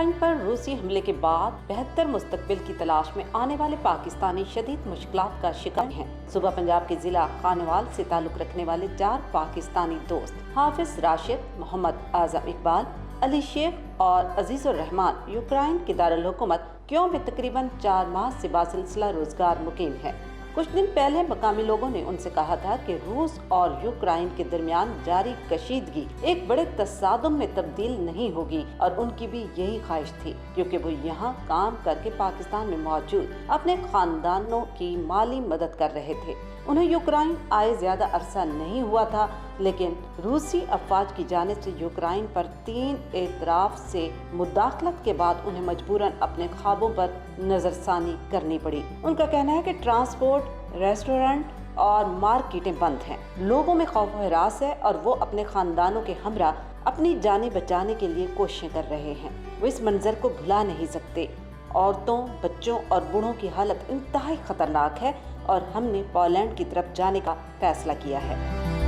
Ukraine पर रूसी हमले के बाद बेहतर मुस्तकबिल की तलाश में आने वाले पाकिस्तानी शदीद मुश्किलात का शिकार हैं। सुबह पंजाब के जिला खानेवाल से ताल्लुक रखने वाले 4 पाकिस्तानी दोस्त हाफिज राशिद, मोहम्मद आजम इकबाल, अली शेख और अजीजुर रहमान यूक्रेन के दारुल हुकूमत क्यों में तकरीबन 4 माह से बासिलसिला रोजगार मुकीम है। कुछ दिन पहले मकामी लोगों ने उनसे कहा था कि रूस और यूक्रेन के दरमियान जारी कशीदगी एक बड़े तसादुम में तब्दील नहीं होगी और उनकी भी यही ख्वाहिश थी, क्योंकि वो यहाँ काम करके पाकिस्तान में मौजूद अपने खानदानों की माली मदद कर रहे थे। उन्हें यूक्रेन आए ज्यादा अरसा नहीं हुआ था, लेकिन रूसी अफवाज की जानिब से यूक्रेन पर 3 एतराफ से मुदाखलत के बाद उन्हें मजबूरन अपने ख्वाबों पर नजरसानी करनी पड़ी। उनका कहना है कि ट्रांसपोर्ट, रेस्टोरेंट और मार्केटें बंद हैं। लोगों में खौफ व हरास है और वो अपने खानदानों के हमरा अपनी जानें बचाने के लिए कोशिशें कर रहे हैं। वो इस मंजर को भुला नहीं सकते। औरतों, बच्चों और बूढ़ों की हालत इंतहाई खतरनाक है और हमने पोलैंड की तरफ जाने का फैसला किया है।